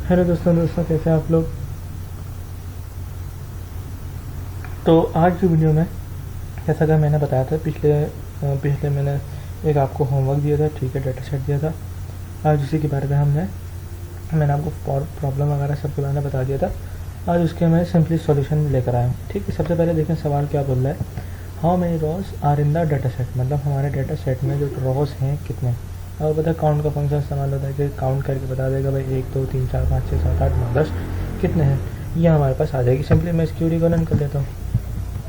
Hello दोस्तों कैसे हैं आप लोग। तो आज की वीडियो में जैसा कि मैंने बताया था पिछले मैंने एक आपको होमवर्क दिया था, ठीक है, डाटा सेट दिया था। आज उसी के बारे में मैंने आपको प्रॉब्लम वगैरह सबके बारे में बता दिया था। आज उसके मैं सिंपली सॉल्यूशन लेकर आया हूँ, ठीक है। सबसे पहले देखें सवाल क्या बोल रहा है, how many rows are in the data set, मतलब हमारे डाटा सेट में जो रॉस हैं कितने। और पता है काउंट का फंक्शन इस्तेमाल होता है कि काउंट करके बता देगा भाई 1 2 3 4 5 6 7 8 9 10 कितने हैं, ये हमारे पास आ जाएगी। सिंपली मैं इसकी क्यूरी को रन कर लेता हूँ,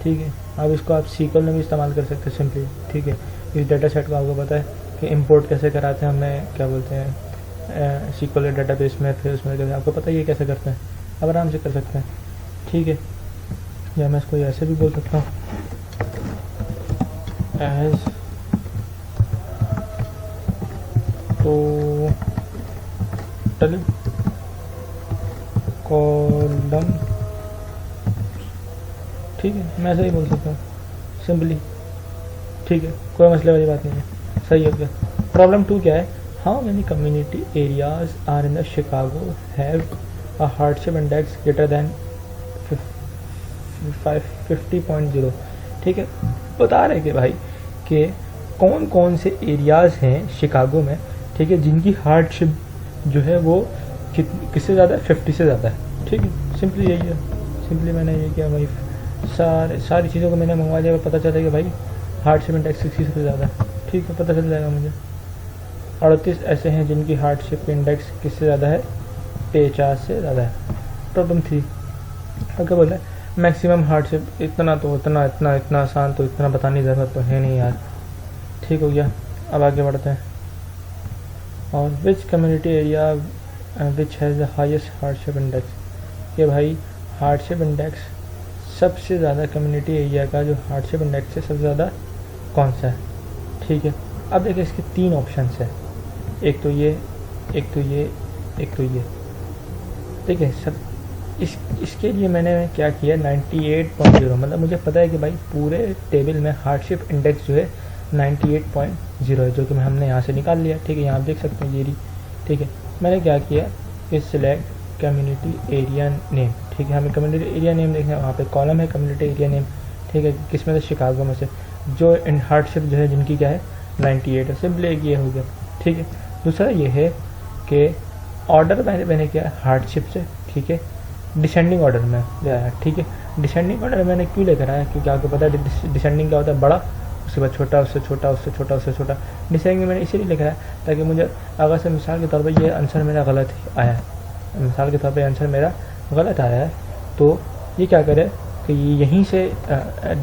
ठीक है। अब इसको आप सीक्वल में भी इस्तेमाल कर सकते हैं सिंपली, ठीक है। इस डाटा सेट को आपको पता है कि इंपोर्ट कैसे कराते हैं, हमें क्या बोलते हैं सीक्वल डेटाबेस में, फिर उसमें कैसे आपको पता है ये कैसे करते हैं, अब आराम से कर सकते हैं, ठीक है। या मैं इसको ऐसे भी बोल सकता हूँ, एज टोटल कॉलम, ठीक है, मैं ऐसे ही बोल सकता हूँ सिंपली, ठीक है, कोई मसले वाली बात नहीं है, सही हो गया। प्रॉब्लम 2 क्या है, how many community areas are in the Chicago have a hardship index greater than 50.0, ठीक है। बता रहे कि भाई कि कौन कौन से एरियाज़ हैं शिकागो में, ठीक है, जिनकी हार्डशिप जो है वो किससे ज़्यादा है, 50 से ज़्यादा है, ठीक है। सिंपली यही है, सिंपली मैंने ये किया भाई, सारी चीज़ों को मैंने मंगवा लिया, पता चला कि भाई हार्डशिप इंडेक्स 60 से ज़्यादा है, ठीक है, पता चल जाएगा मुझे। 38 ऐसे हैं जिनकी हार्डशिप इंडेक्स किससे ज़्यादा है, 50 से ज़्यादा है। प्रॉब्लम 3 क्या बोल रहे हैं, मैक्सिमम हार्डशिप इतना, तो इतना आसान तो इतना बताने की ज़रूरत तो है नहीं यार, ठीक हो गया। अब आगे बढ़ते हैं। और विच community area which has the highest hardship index, ये भाई हार्डशिप इंडेक्स सबसे ज़्यादा कम्युनिटी एरिया का जो हार्डशिप इंडेक्स है सबसे ज़्यादा कौन सा है, ठीक है। अब देखिए इसके 3 ऑप्शन है, एक तो ये, एक तो ये, एक तो ये, ठीक है। सब इसके लिए मैंने क्या किया, 98.0, मतलब मुझे पता है कि भाई पूरे टेबल में हार्डशिप इंडेक्स जो है 98.0 है, जो कि हमने यहाँ से निकाल लिया, ठीक है। यहाँ आप देख सकते हैं ये रही, ठीक है। मैंने क्या किया कि सिलेक्ट कम्युनिटी एरिया नेम, ठीक है। हमें कम्युनिटी एरिया नेम देखना है, वहाँ पे कॉलम है कम्युनिटी एरिया नेम, ठीक है। किस में से, शिकागो में से, जो इन हार्डशिप जो है जिनकी क्या है 98 है, सिंपली एक ये हो गया, ठीक है। दूसरा ये है कि ऑर्डर मैंने किया हार्डशिप से, ठीक है, डिसेंडिंग ऑर्डर में ले आया, ठीक है। डिसेंडिंग ऑर्डर मैंने क्यों लेकर आया, क्योंकि आपको पता है डिसेंडिंग क्या होता है, बड़ा, उसके बाद छोटा, उससे छोटा, उससे छोटा, उससे छोटा। डिसेंडिंग मैंने इसीलिए लेकर आया ताकि मुझे अगर से मिसाल के तौर पर ये आंसर मेरा गलत आया है, मिसाल के तौर पर आंसर मेरा गलत आया है, तो ये क्या करे कि यहीं से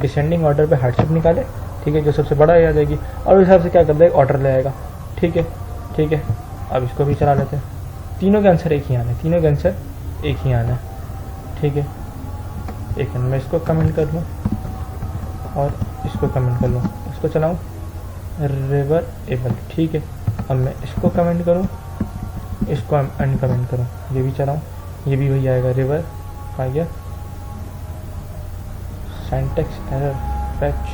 डिसेंडिंग ऑर्डर पर हार्डशिप निकाले, ठीक है, जो सबसे बड़ा आ जाएगी, और उस हिसाब से क्या कर देगा, ऑर्डर ले आएगा, ठीक है, ठीक है। अब इसको भी चला लेते हैं, तीनों के आंसर एक ही आना है, तीनों के आंसर एक ही आना है, ठीक है। एक मिनट मैं इसको कमेंट कर लूँ और इसको कमेंट कर लूँ, इसको चलाऊँ रिवर एबल, ठीक है। अब मैं इसको कमेंट करूँ, इसको अनकमेंट करूँ, ये भी चलाऊँ, ये भी वही आएगा, रिवर आ गया, सिंटैक्स एरर फैच,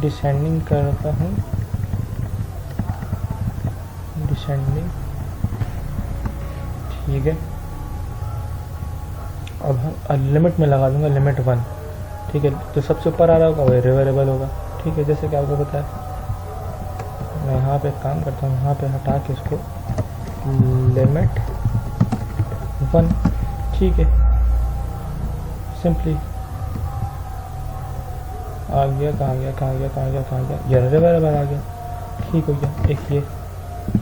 डिसेंडिंग करता हूँ, डिसेंडिंग, ठीक है। अब हम लिमिट में लगा दूंगा, लिमिट 1, ठीक है। तो सबसे ऊपर आ रहा होगा वही रिवरेबल होगा, ठीक है। जैसे कि आपको पता है, मैं यहाँ पे काम करता हूँ, यहाँ पे हटा के इसको लिमिट 1, ठीक है, सिंपली आ गया, कहाँ गया, ये रिवरेबल आ गया, ठीक हो गया। एक ये,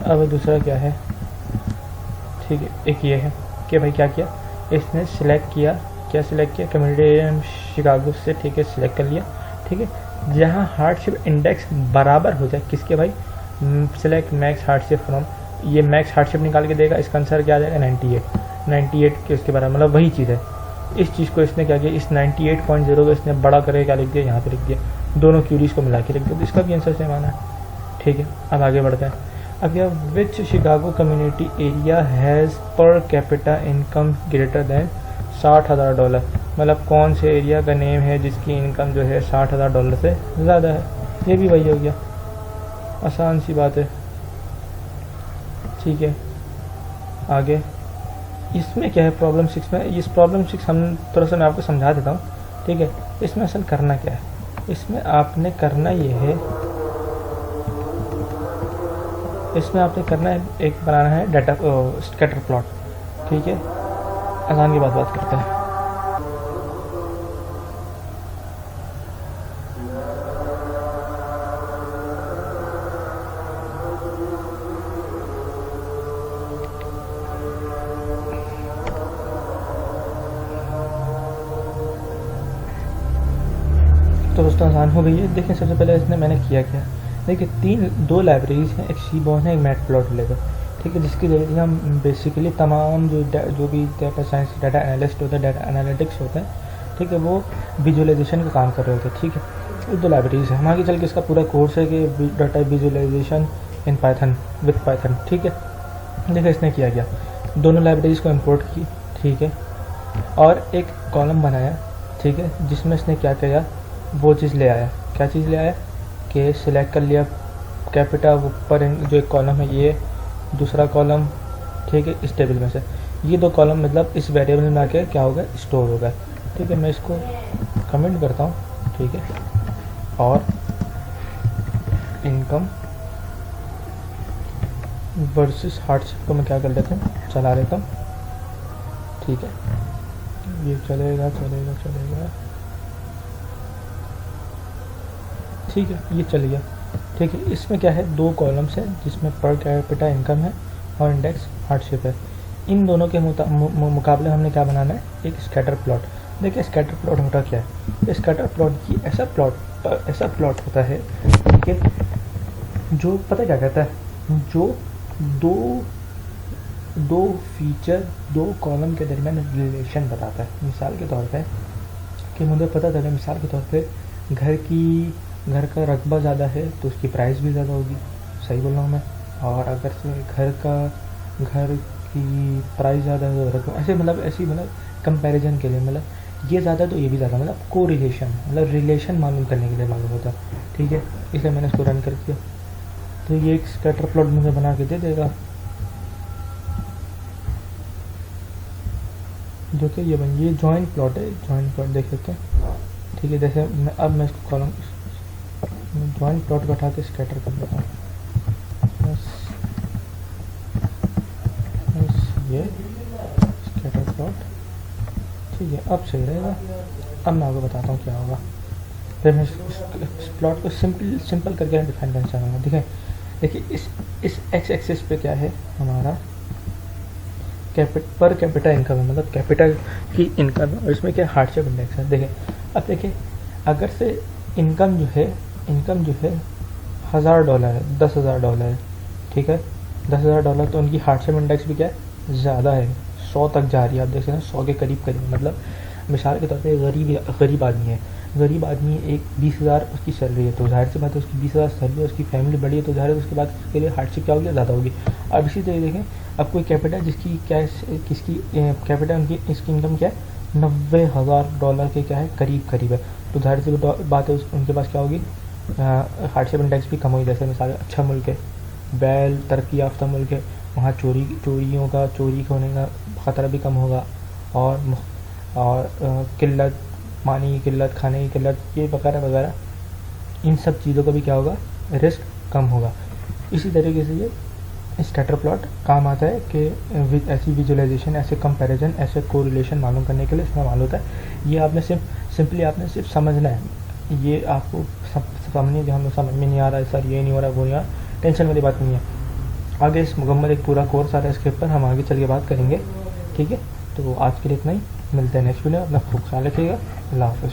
अब दूसरा क्या है, ठीक है, एक ये है कि भाई क्या किया इसने, सिलेक्ट किया, क्या सिलेक्ट किया, कम्युनिटी एरिया शिकागो से, ठीक है, सिलेक्ट कर लिया, ठीक है। जहाँ हार्डशिप इंडेक्स बराबर हो जाए किसके, भाई सिलेक्ट मैक्स हार्डशिप फ्रॉम, ये मैक्स हार्डशिप निकाल के देगा, इसका आंसर क्या आ जाएगा 98 के उसके बराबर, मतलब वही चीज़ है। इस चीज़ को इसने क्या किया, इस 98.0 को इसने बड़ा करके क्या लिख दिया, यहाँ पे लिख दिया, दोनों क्यूरीज को मिला के लिख दिया, तो इसका भी आंसर सेम आना है, ठीक है। अब आगे बढ़ते हैं। अब यह which Chicago community area has per capita income greater than $60,000, मतलब कौन से एरिया का नेम है जिसकी इनकम जो है $60,000 से ज़्यादा है, ये भी वही हो गया, आसान सी बात है। ठीक है। आगे इसमें क्या है प्रॉब्लम 6 में, इस प्रॉब्लम 6 हम थोड़ा सा मैं आपको समझा देता हूँ, ठीक है। इसमें असल करना क्या है, इसमें आपने करना ये है, इसमें आपने करना है एक बनाना है डाटा स्कैटर प्लॉट, ठीक है। आसान की बात करते हैं। तो दोस्तों आसान हो गई है। देखिए सबसे पहले इसने मैंने किया क्या, देखिए दो लाइब्रेरीज हैं, एक सीबॉर्न है, एक मैटप्लॉटलिब, ठीक है, जिसके जरिए हम बेसिकली तमाम जो भी डाटा साइंस, डाटा एनालिस्ट होते हैं, डाटा एनालिटिक्स होते हैं, ठीक है, वो विजुअलाइजेशन का काम कर रहे होते हैं, ठीक है। ये दो लाइब्रेरीज है। हम आगे चल के इसका पूरा कोर्स है कि data visualisation in Python with Python, ठीक है। देखिए इसने किया गया, दोनों लाइब्रेरीज को इम्पोर्ट की, ठीक है, और एक कॉलम बनाया, ठीक है, जिसमें इसने क्या किया, वो चीज़ ले आया। क्या चीज़ ले आया कि सिलेक्ट कर लिया कैपिटा ऊपर जो एक कॉलम है, ये दूसरा कॉलम, ठीक है, इस टेबल में से ये दो कॉलम मतलब इस वेरिएबल में आके क्या होगा, स्टोर होगा, ठीक है। मैं इसको कमेंट करता हूँ, ठीक है, और इनकम वर्सेस हार्डशिप को मैं क्या कर लेता हूँ, चला लेता हूँ, ठीक है। ये चलेगा, ठीक है, ये चल गया, ठीक है। इसमें क्या है, दो कॉलम्स हैं जिसमें पर कैपिटा इनकम है और इंडेक्स हार्डशिप है। इन दोनों के मुकाबले हमने क्या बनाना है, एक स्कैटर प्लॉट। देखिए स्कैटर प्लॉट होता क्या है, स्कैटर प्लॉट की ऐसा प्लॉट होता है, ठीक है, जो पता क्या कहता है, जो दो फीचर, दो कॉलम के दरमियान रिलेशन बताता है। मिसाल के तौर पे कि मुझे पता चले, मिसाल के तौर पे घर का रकबा ज़्यादा है तो उसकी प्राइस भी ज़्यादा होगी, सही बोल रहा हूँ मैं। और अगर से घर की प्राइस ज़्यादा है तो रकबा, ऐसे मतलब कंपैरिजन के लिए, मतलब ये ज़्यादा तो ये भी ज़्यादा, मतलब को रिलेशन, मतलब रिलेशन मालूम करने के लिए मालूम होता है, ठीक है। इसलिए मैंने इसको रन कर दिया, तो ये एक स्कैटर प्लॉट मुझे बना के दे देगा, जो कि ये जॉइंट प्लॉट है। जॉइंट प्लॉट देख सकते हैं, ठीक है। जैसे मैं इसको कॉलम जॉइंट प्लॉट को उठा के स्कैटर कर देता हूँ, ये स्कैटर प्लॉट, ठीक है। अब सही रहेगा। अब मैं आपको बताता हूँ क्या होगा। फिर मैं इस प्लॉट को सिंपल करके डिफाइन करना चाहूँगा। देखिए इस एक्स एक्सिस पे क्या है हमारा, पर कैपिटा इनकम है, मतलब कैपिटा की इनकम है, और इसमें क्या हार्डशिप इंडेक्स है। देखिए अब देखिए, अगर से इनकम जो है $1000 है, $10,000 है, ठीक है, $10,000, तो उनकी हार्डशिप इंडेक्स भी क्या है, ज़्यादा है, 100 तक जा रही है। आप देख सकते हैं 100 के करीब, मतलब मिसाल के तौर पे गरीब आदमी है, एक 20,000 उसकी सैलरी है, तो जाहिर सी बात है उसकी 20,000 सैलरी है, उसकी फैमिली बड़ी है, तो जाहिर है उसके बाद उसके लिए हार्डशिप क्या होगी, ज़्यादा होगी। अब इसी तरह देखें, अब कोई कैपिटा जिसकी क्या है, किसकी कैपिटा उनकी इसकी इनकम क्या है, $90,000 के क्या है, करीब है, तो जाहिर सी बात है उनके पास क्या होगी, हार्डशिप इंडेक्स भी कम होगी। जैसे मिसाल अच्छा मुल्क है, बैल तरक्की याफ्ता मुल्क है, वहाँ चोरी होने का ख़तरा भी कम होगा, और किल्लत, पानी की किल्लत, खाने की किल्लत, ये वगैरह, इन सब चीज़ों का भी क्या होगा, रिस्क कम होगा। इसी तरीके से ये स्कैटर प्लॉट काम आता है कि ऐसी विजुअलाइजेशन, ऐसे कंपैरिजन, ऐसे कोरिलेशन मालूम करने के लिए इस्तेमाल होता है। ये आपने सिर्फ समझना है, ये आपको समझने कि हमें समझ में नहीं आ रहा है सर, ये नहीं हो रहा, वो नहीं आ रहा, टेंशन वाली बात नहीं है। आगे इस मुकम्मल एक पूरा कोर्स आ रहा है, इसके ऊपर हम आगे चल के बात करेंगे, ठीक है। तो आज के लिए इतना ही, मिलते हैं नेक्स्ट वीडियो। अपना खूब ख्याल रखिएगा। अल्लाह हाफ़िज़।